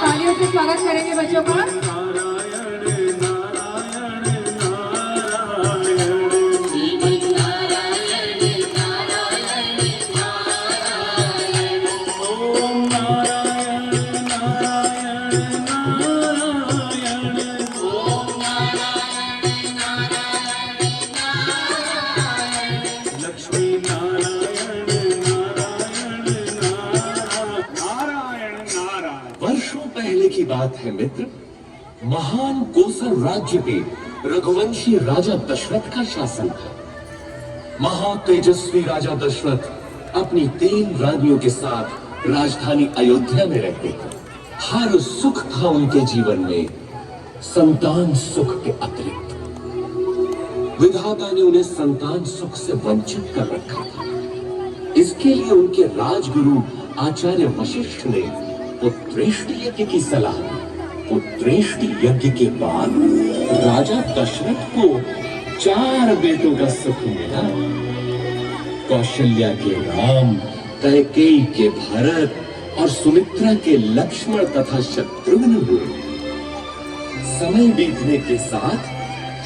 तालियों से स्वागत करेंगे बच्चों का। वर्षों पहले की बात है मित्र, महान कोसल राज्य पे रघुवंशी राजा दशरथ का शासन था। महातेजस्वी राजा दशरथ अपनी 3 रानियों के साथ राजधानी अयोध्या में रहते थे। हर सुख था उनके जीवन में, संतान सुख के अतिरिक्त। विधाता ने उन्हें संतान सुख से वंचित कर रखा था। इसके लिए उनके राजगुरु आचार्य वशिष्ठ ने पुत्रेष्टि यज्ञ की सलाह दी। पुत्रेष्टि यज्ञ के बाद राजा दशरथ को 4 बेटों का सुख मिला। कौशल्या के राम, कैकेयी के भरत और सुमित्रा के लक्ष्मण तथा शत्रुघ्न हुए। समय बीतने के साथ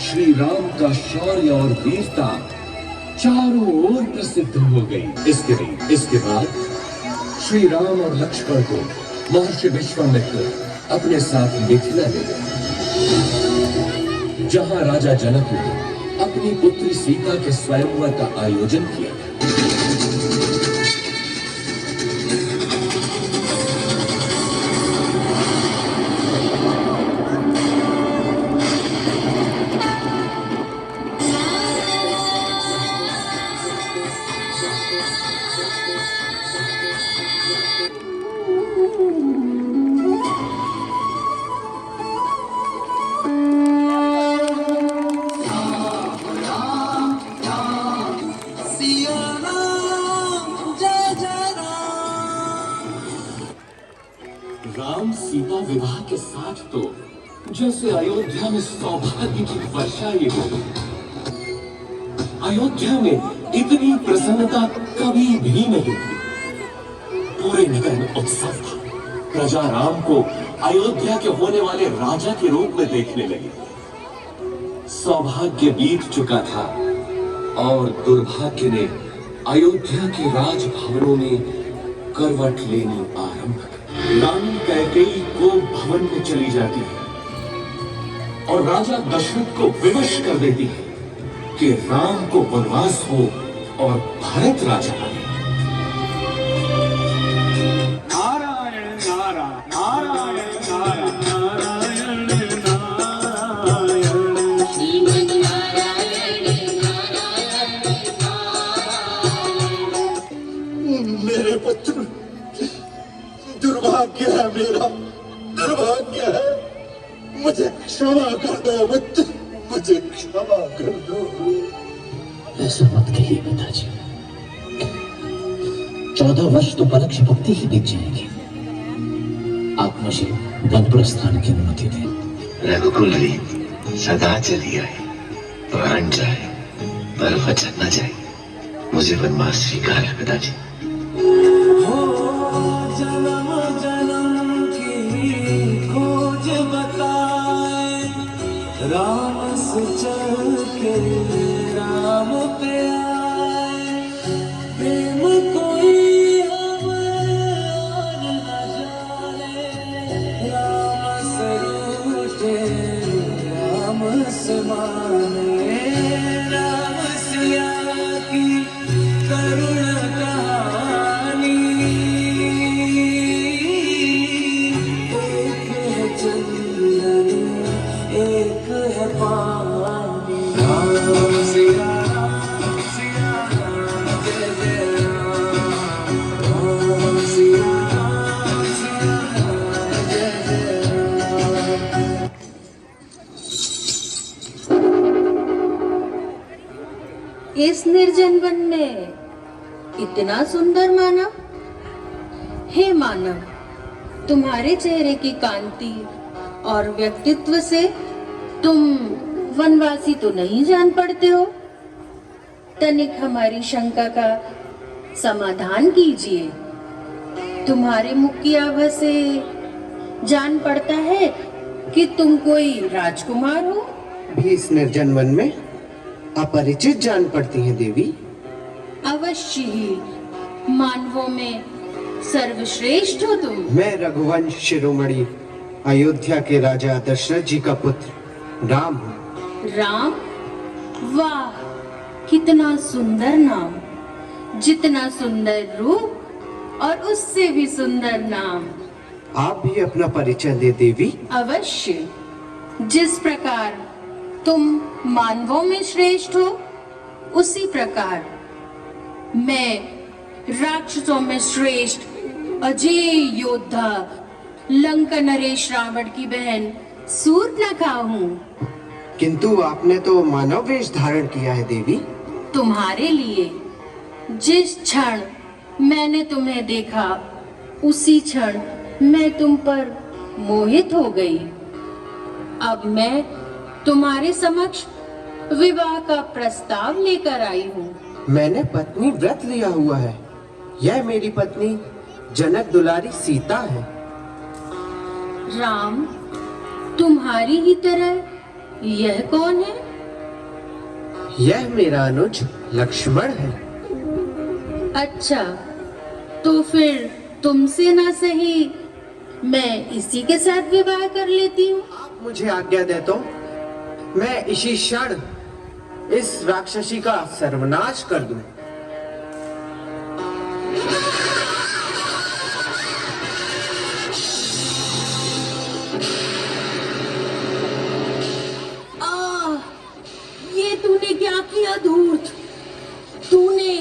श्री राम का शौर्य और वीरता चारों ओर प्रसिद्ध हो गई। इसके बाद श्री राम और लक्ष्मण को महर्षि विश्वामित्र अपने साथ मिथिला ले गए, जहां राजा जनक ने अपनी पुत्री सीता के स्वयंवर का आयोजन किया। राम सीता विवाह के साथ तो जैसे अयोध्या में सौभाग्य की वर्षा ही हो। अयोध्या में इतनी प्रसन्नता कभी भी नहीं थी। पूरे नगर में उत्सव था। प्रजा राम को अयोध्या के होने वाले राजा के रूप में देखने लगी। सौभाग्य बीत चुका था और दुर्भाग्य ने अयोध्या के राजभवनों में करवट लेनी आरंभ कर। रानी कैकेयी को भवन में चली जाती है और राजा दशरथ को विवश कर देती है कि राम को वनवास हो और भरत राजा बने। नारायण नारायण नारायण नारायण नारायण श्रीमन नारायण नारायण। मेरे पुत्र, दुर्भाग्य है मेरा, दुर्भाग्य है। मुझे क्षमा कर दो मित्र, मुझे क्षमा कर दो। ऐसा मत कहिए पिताजी। 14 वर्ष तो पलक झपकते ही बीत जाएंगे। आप मुझे वन प्रस्थान की अनुमति दें। रघुकुल सदा चली आए, प्राण जाए पर वचन न जाए। मुझे वनवास स्वीकार है पिताजी। जन्म जन्म की खोज बताए, राम से चल के राम पे आए। प्रेम कोई हमें और न जाने, राम से रूठे राम से माने। राम सिया की करुण कहानी, एक है चंदन एक है पानी। राम सिया राम सिया राम जय जय राम। राम सिया राम सिया राम जय जय राम। इस निर्जन वन में इतना सुंदर मानव? हे मानव, तुम्हारे चेहरे की कांति और व्यक्तित्व से तुम वनवासी तो नहीं जान पड़ते हो। तनिक हमारी शंका का समाधान कीजिए। तुम्हारे मुख की आवाज से जान पड़ता है कि तुम कोई राजकुमार हो। भी इस निर्जन वन में अपरिचित जान पड़ती हैं देवी। अवश्य ही, मानवों में सर्वश्रेष्ठ हो तुम। मैं रघुवंश शिरोमणि अयोध्या के राजा दशरथ जी का पुत्र राम हूँ। राम? वाह, कितना सुंदर नाम, जितना सुंदर रूप और उससे भी सुंदर नाम। आप भी अपना परिचय दे देवी। अवश्य। जिस प्रकार तुम मानवों में श्रेष्ठ हो, उसी प्रकार मैं राक्षसों में श्रेष्ठ अजय योद्धा लंका नरेश रावण की बहन सूर्पनखा हूँ। किंतु आपने तो मानव वेश धारण किया है देवी। तुम्हारे लिए जिस क्षण मैंने तुम्हें देखा, उसी क्षण मैं तुम पर मोहित हो गई। अब मैं तुम्हारे समक्ष विवाह का प्रस्ताव लेकर आई हूँ। मैंने पत्नी व्रत लिया हुआ है। यह मेरी पत्नी जनक दुलारी सीता है। राम, तुम्हारी ही तरह यह कौन है? यह मेरा अनुज लक्ष्मण है। अच्छा, तो फिर तुमसे ना सही मैं इसी के साथ विवाह कर लेती हूँ। आप मुझे आज्ञा दे तो मैं इसी क्षण इस राक्षसी का सर्वनाश कर दूं। ये तूने क्या किया धूर्त? तूने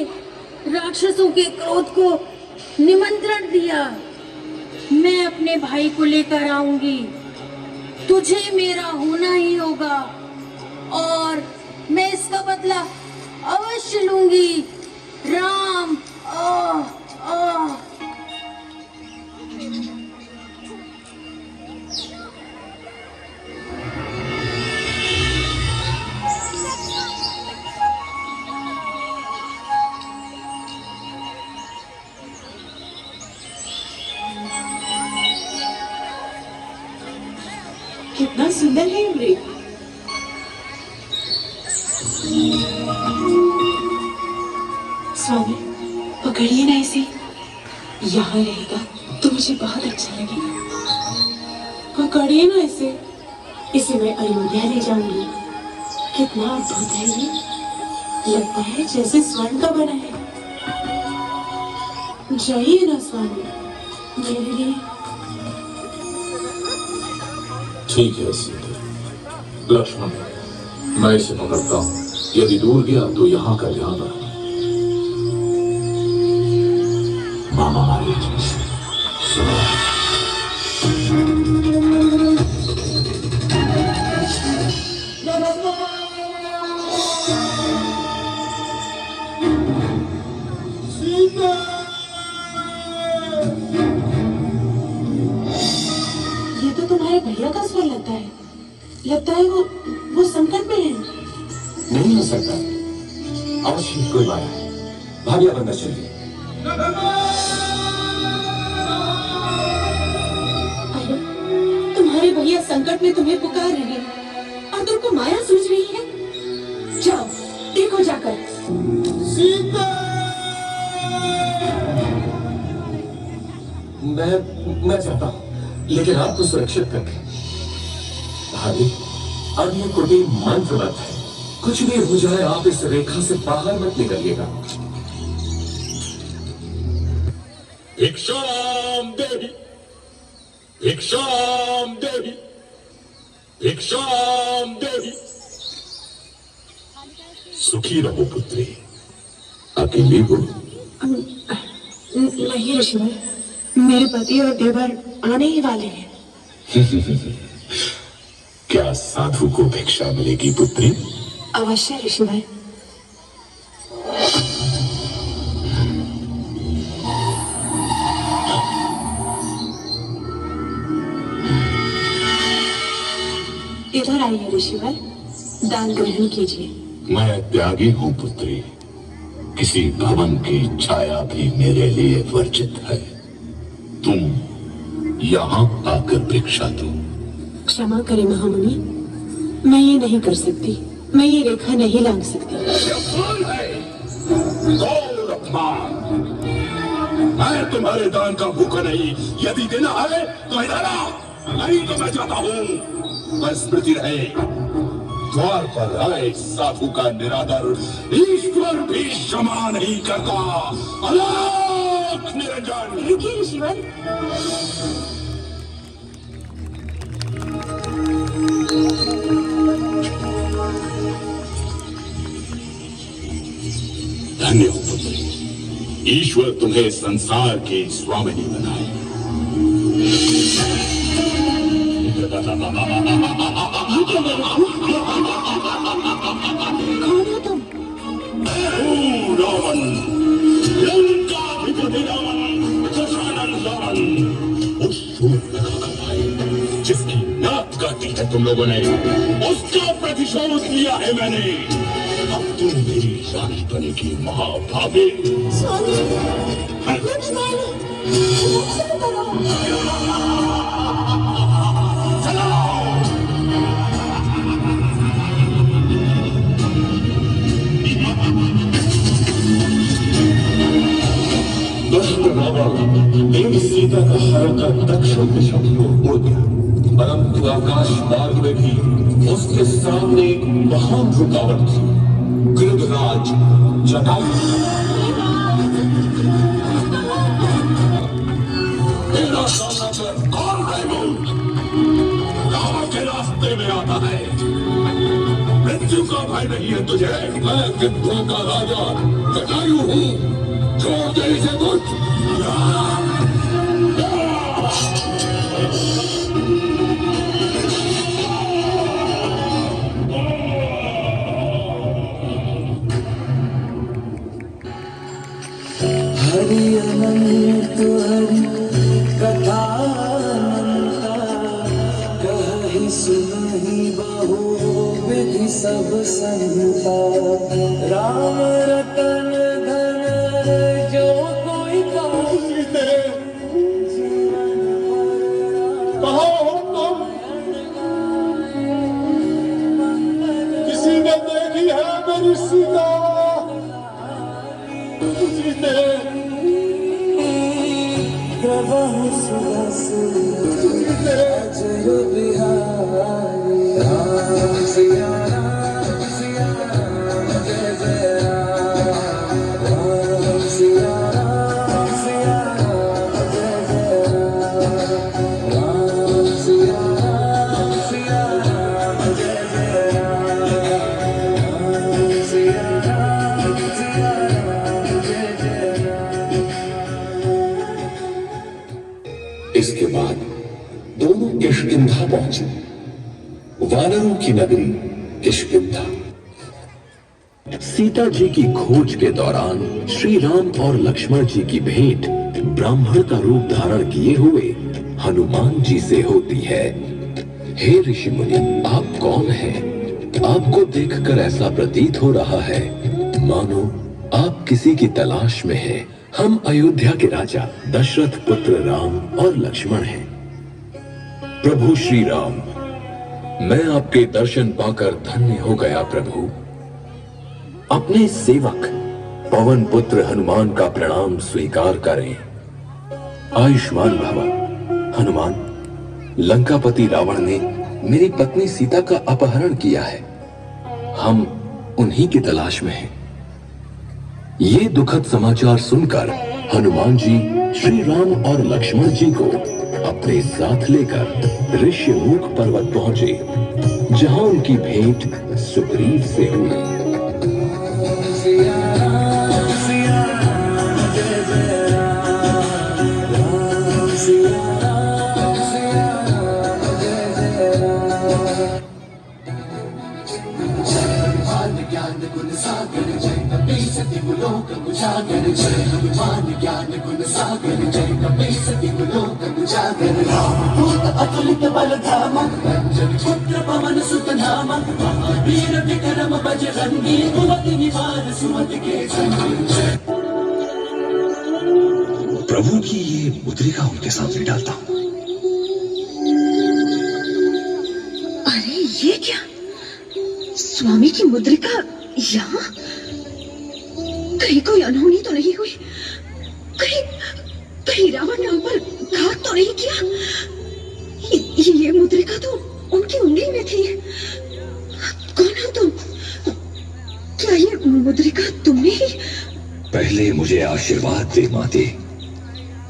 राक्षसों के क्रोध को निमंत्रण दिया। मैं अपने भाई को लेकर आऊंगी। तुझे मेरा होना ही होगा और मैं इसका बदला अवश्य लूंगी। राम, कितना सुंदर है ये मृग। स्वामी, पकड़िए ना इसे। यहाँ रहेगा तो मुझे बहुत अच्छा लगेगा। पकड़िए ना इसे। इसे मैं अयोध्या ले जाऊंगी। कितना अद्भुत है ये। लगता है जैसे स्वर्ण का बना है। जाइए ना स्वामी, मेरे लिए। ठीक है सीता। लक्ष्मण, मैं इसे पकड़ता हूँ। यदि दूर गया तो यहाँ का ध्यान रखना। मामा मारिए सुनो। ये तो तुम्हारे भैया का स्वर लगता है वो संकट में है। नहीं हो सकता। अवश्य कोई माया है। भाग्य बंदा चलिए। अरे, तुम्हारे भैया संकट में तुम्हें पुकार रहे हैं और तुमको माया सूझ रही है। जाओ देखो जाकर। मैं चाहता हूँ, लेकिन आपको सुरक्षित करके। भाभी, अब ये कुटीर मंत्रबद्ध है। कुछ भी हो जाए, आप इस रेखा से बाहर मत निकलिएगा। भिक्षाम देवी, भिक्षाम देवी, भिक्षाम देवी। सुखी रहो पुत्री। अकेली हो? नहीं ऋषिवर, मेरे पति और देवर आने ही वाले हैं। क्या साधु को भिक्षा मिलेगी पुत्री? अवश्य ऋषिवर। इधर आइए ऋषिवर, दान ग्रहण कीजिए। मैं त्यागी हूँ पुत्री। किसी भवन की छाया भी मेरे लिए वर्जित है। तुम यहाँ आकर भिक्षा दो। क्षमा करें महामुनि, मैं ये नहीं कर सकती। मैं ये रेखा नहीं लांघ सकती। अपमान है, घोर अपमान। मैं तुम्हारे दान का भूखा नहीं। यदि देना है तो इधर आओ, नहीं तो मैं जाता हूँ। पर स्मृति रहे, द्वार पर आए साधु का निरादर ईश्वर भी क्षमा नहीं करता। अलौक निरंजन। रुकिए ऋषिवर। धन्य हो पुत्री, ईश्वर तुम्हें संसार की स्वामिनी बनाए। कौन हो तुम? रावण, लंकाधिपति रावण, दशानन रावण, उस शूर्पणखा का भाई जिसकी नाक काटी है तुम लोगों ने, उसका प्रतिशोध लिया है मैंने। अब तुम मेरी रानी बनेगी महाभागे। दुष्ट रावण देवी सीता का हरण कर दक्षिण दिशा की ओर उड़ गया, परंतु आकाश मार्ग में भी उसके सामने एक महान रुकावट थी, गृधराज जटायु। मेरा सामना कर कौन है वो? रावण के रास्ते में आता है। मृत्यु का भय नहीं है तुझे। मैं गिद्धों का राजा जटायु हूँ। छोड़ दे इसे कुछ। हरि अनंत हरि कथा अनंता, कहि सुनहि बहु विधि सब संता। राम रतन धन जो कोई पाइते, कहो तुम किसी ने देखी है मेरी सीता? सीते प्रभु सुरस अजय बिहारी। राम सिया राम सिया राम, जय जय राम। राम सिया राम सिया राम, जय जय राम। राम सिया राम सिया राम, जय जय राम। राम सिया राम सिया राम, जय जय राम। इसके बाद दोनों किष्किंधा पहुंचे, वानरों की नगरी किष्किंधा। सीता जी की खोज के दौरान श्री राम और लक्ष्मण जी की भेंट ब्राह्मण का रूप धारण किए हुए हनुमान जी से होती है। हे ऋषि मुनि, आप कौन हैं? आपको देखकर ऐसा प्रतीत हो रहा है मानो आप किसी की तलाश में हैं। हम अयोध्या के राजा दशरथ पुत्र राम और लक्ष्मण हैं। प्रभु श्री राम, मैं आपके दर्शन पाकर धन्य हो गया प्रभु। अपने सेवक पवन पुत्र हनुमान का प्रणाम स्वीकार करें। आयुष्मान भव। हनुमान, लंकापति रावण ने मेरी पत्नी सीता का अपहरण किया है। हम उन्हीं की तलाश में हैं। ये दुखद समाचार सुनकर हनुमान जी श्री राम और लक्ष्मण जी को अपने साथ लेकर ऋष्यमुख पर्वत पहुंचे, जहां उनकी भेंट सुग्रीव से हुई। सिया राम सिया राम, जय जय राम। राम सिया राम सिया राम, जय जय राम। हनुमान ज्ञान गुण सागर, जय कपीसति लोक उजागर। जय हनुमान ज्ञान गुण सागर, जय कपीसति लोक उजागर। रामदूत अतुलित बल धामा, अंजन पुत्र पवन सुत नामा। महावीर विक्रम बजरंगी, कुमति निवार सुमति के संगी। प्रभु की ये मुद्रिका उनके सामने डालता हूं। अरे ये क्या, स्वामी की मुद्रिका यहाँ? कहीं कोई अनहोनी तो नहीं हुई? कहीं कहीं रावण ने उन पर घात तो नहीं किया? ये मुद्रिका तो उनकी उंगली में थी। कौन हो तुम? क्या ये मुद्रिका तुमने ही? पहले मुझे आशीर्वाद दे माते।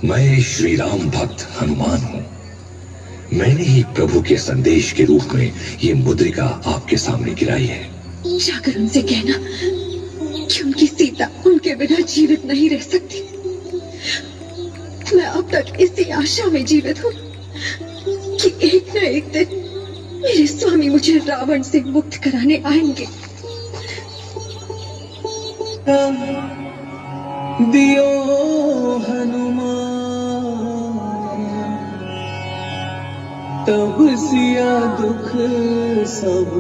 मैं श्री राम भक्त हनुमान हूं। मैंने ही प्रभु के संदेश के रूप में ये मुद्रिका आपके सामने गिराई है। जाकर उनसे कहना कि उनकी सीता उनके बिना जीवित नहीं रह सकती। मैं अब तक इसी आशा में जीवित हूँ कि एक न एक दिन मेरे स्वामी मुझे रावण से मुक्त कराने आएंगे। दियो हनुमान, तब सिया दुख सब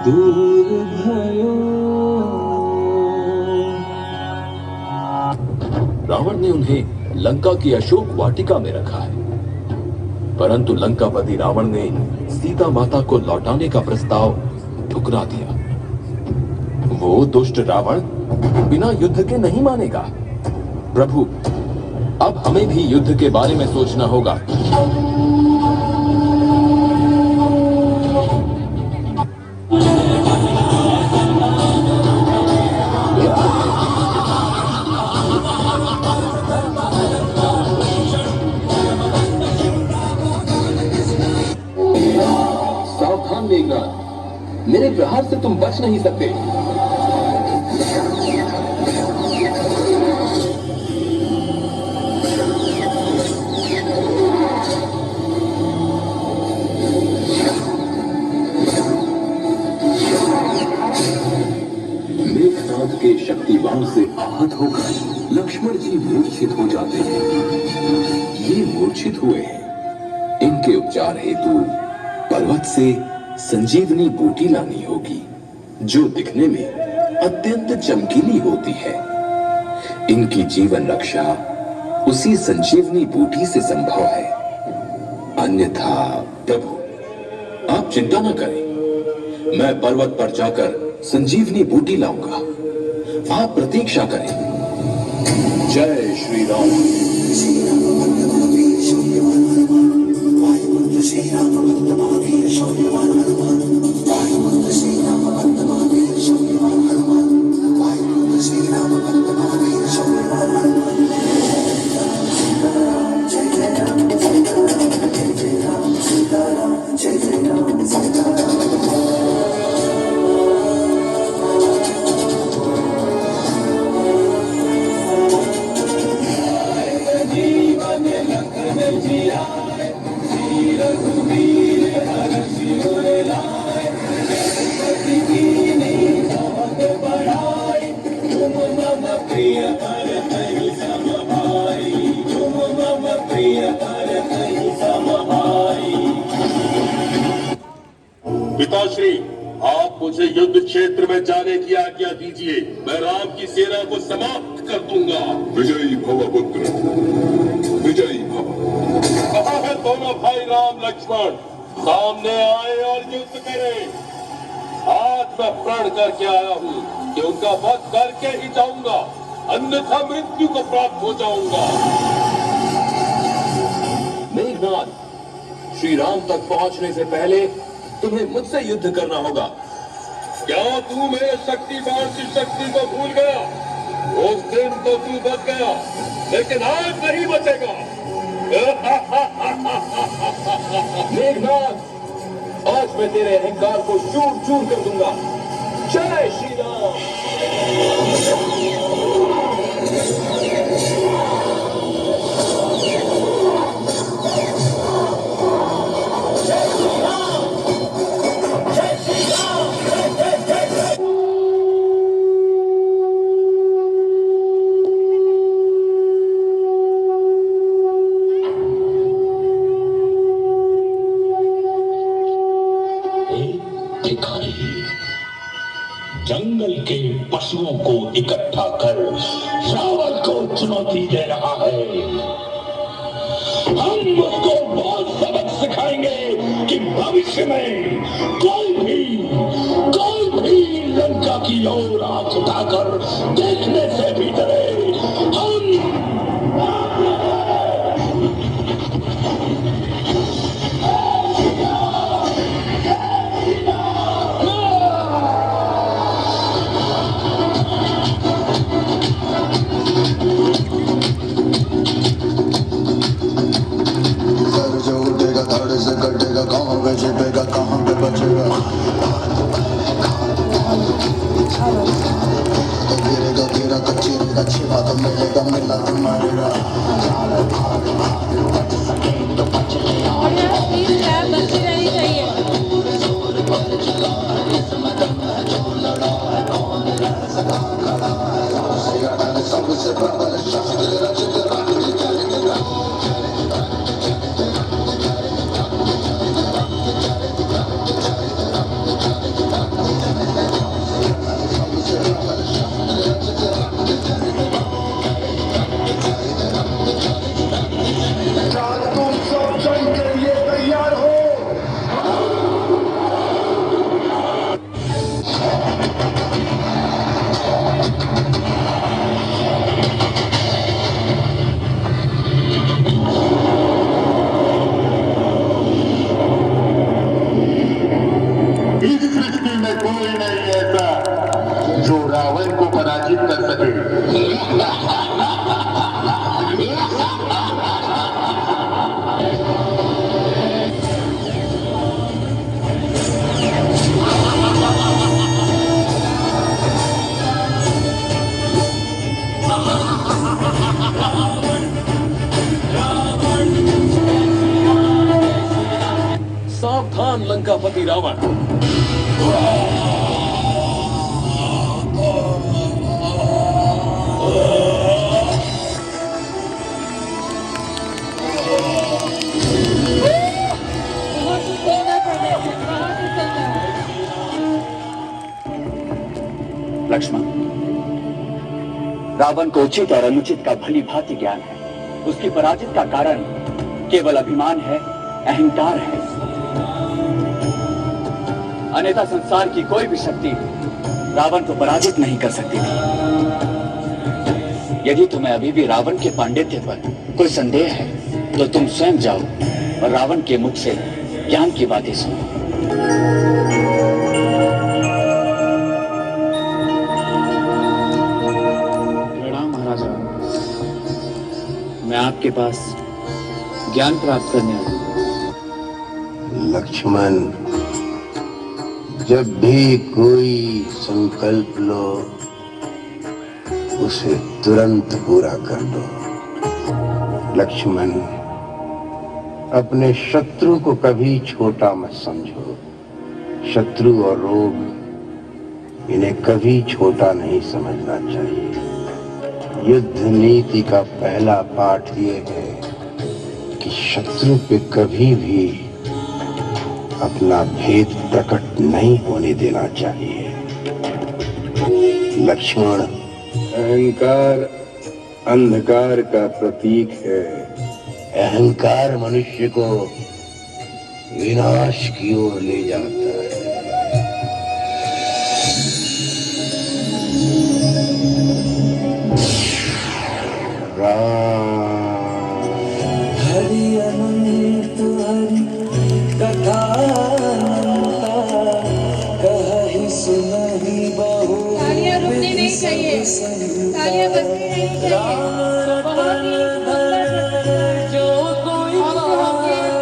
दूर भयो। रावण ने उन्हें लंका की अशोक वाटिका में रखा है, परंतु लंकापति रावण ने सीता माता को लौटाने का प्रस्ताव ठुकरा दिया। वो दुष्ट रावण बिना युद्ध के नहीं मानेगा। प्रभु, अब हमें भी युद्ध के बारे में सोचना होगा। सावधान मेघनाद, मेरे प्रहार से तुम बच नहीं सकते। मेघनाद के शक्तिवान से आहत होकर लक्ष्मण जी मूर्छित हो जाते हैं। ये मूर्छित हुए हैं, इनके उपचार हेतु पर्वत से संजीवनी बूटी लानी होगी, जो दिखने में अत्यंत चमकीली होती है। इनकी जीवन रक्षा उसी संजीवनी बूटी से संभव है। अन्यथा प्रभु, आप चिंता न करें, मैं पर्वत पर जाकर संजीवनी बूटी लाऊंगा। आप प्रतीक्षा करें। जय श्री राम। पिताश्री, आप मुझे युद्ध क्षेत्र में जाने की आज्ञा दीजिए। मैं राम की सेना को समाप्त कर दूंगा। विजयी भव पुत्र, विजयी भव। कहाँ है दोनों भाई राम लक्ष्मण? सामने आए और युद्ध करें। आज मैं प्रण करके आया हूँ कि उनका वध करके ही जाऊंगा, अन्यथा मृत्यु को प्राप्त हो जाऊंगा। मेघनाद, श्री राम तक पहुंचने से पहले तुम्हें मुझसे युद्ध करना होगा। क्या तू मेरे शक्तिमान की शक्ति को भूल गया? उस दिन तो तू बच गया, लेकिन आज नहीं बचेगा। मेघनाद, आज मैं तेरे अहंकार को चूर चूर कर दूंगा। जय श्री राम। जंगल के पशुओं को इकट्ठा कर रावण को चुनौती दे रहा है। हम उसको बहुत सबक सिखाएंगे कि भविष्य में कोई भी लंका की ओर आंख उठाकर देखने से भी डरे। सर जो उठेगा धड़ से कटेगा, कहाँ पे छिपेगा कहाँ पे बचेगा, गिरेगा गिरा कच्ची रहेगा, छिपा तो मिलेगा मिला तो मारेगा। सबसे प्रबल शस्त्र रचित रात्रि चलेगा। तुम सब जंग के लिए तैयार हो। इस सृष्टि में कोई नहीं ऐसा जो रावण को पराजित कर सके। सावधान लंकापति रावण। लक्ष्मण, रावण को उचित और अनुचित का भली भांति ज्ञान है। उसकी पराजित का कारण केवल अभिमान है, अहंकार है। अन्यथा संसार की कोई भी शक्ति रावण को पराजित नहीं कर सकती थी। यदि तुम्हें अभी भी रावण के पांडित्य पर कोई संदेह है तो तुम स्वयं जाओ और रावण के मुख से ज्ञान की बातें सुनो। प्रणाम महाराजा, मैं आपके पास ज्ञान प्राप्त करने आया हूं। लक्ष्मण, जब भी कोई संकल्प लो उसे तुरंत पूरा कर दो। लक्ष्मण, अपने शत्रु को कभी छोटा मत समझो। शत्रु और रोग, इन्हें कभी छोटा नहीं समझना चाहिए। युद्ध नीति का पहला पाठ ये है कि शत्रु पे कभी भी अपना भेद प्रकट नहीं होने देना चाहिए। लक्ष्मण, अहंकार अंधकार का प्रतीक है। अहंकार मनुष्य को विनाश की ओर ले जाता है। हरि अनंत हरि कथा कहि सुनहि बहु। तालियां रुकनी नहीं चाहिए, तालियां बजनी नहीं चाहिए। बहुत ही जो कोई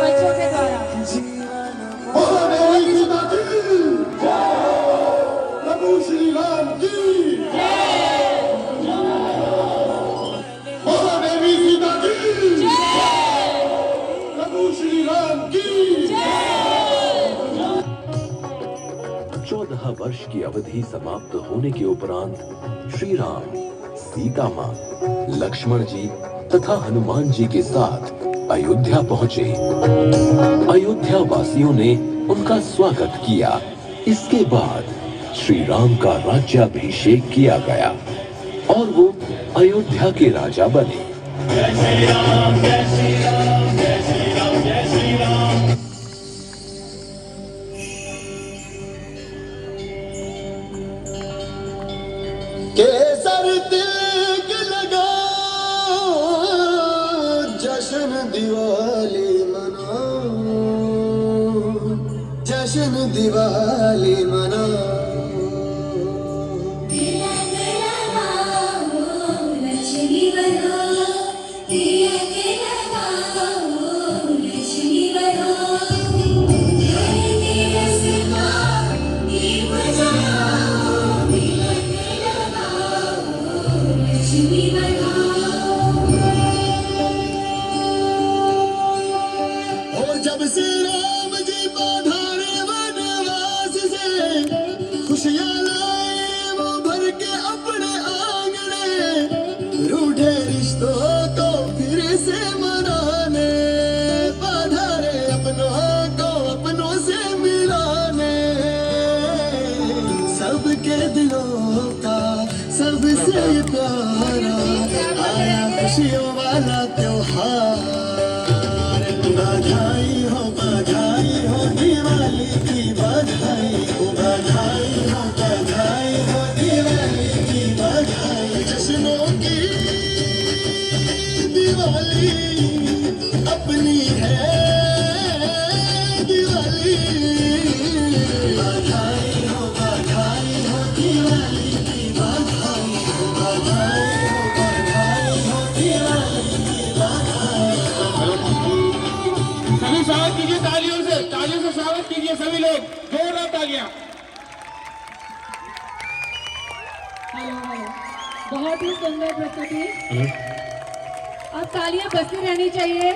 बच्चों के द्वारा प्रभु श्री राम की देवी सीता की, प्रभु श्री राम की। 14 वर्ष की अवधि समाप्त होने के उपरांत श्री राम, सीता माँ, लक्ष्मण जी तथा हनुमान जी के साथ अयोध्या पहुँचे। अयोध्या वासियों ने उनका स्वागत किया। इसके बाद श्री राम का राज्याभिषेक किया गया। और वो अयोध्या के राजा बने। केसर तिलक लगा जश्न दिवाली मनाओ, जश्न दिवाली मनाओ। और जब से राम जी पधारे वनवास से, खुशियां लाए वो भर के अपने आंगने, रूठे रिश्तों को फिर से मनाने, पधारे अपनों को अपनों से मिलाने। सबके दिलों का सबसे प्यारा आया खुशियों वाला त्योहार। बधाई हो दिवाली की बधाई, ओ बधाई हो दिवाली की बधाई। जश्नों की दिवाली अपनी है दिवाली। बधाई हो दिवाली की बधाई, ओ बधाई हो दिवाली की बधाई। सभी स्वागत कीजिए तालियों से स्वागत कीजिए सभी लोग, जोरदार तालियां। बहुत ही सुंदर प्रस्तुति। अब तालियां बजती रहनी चाहिए।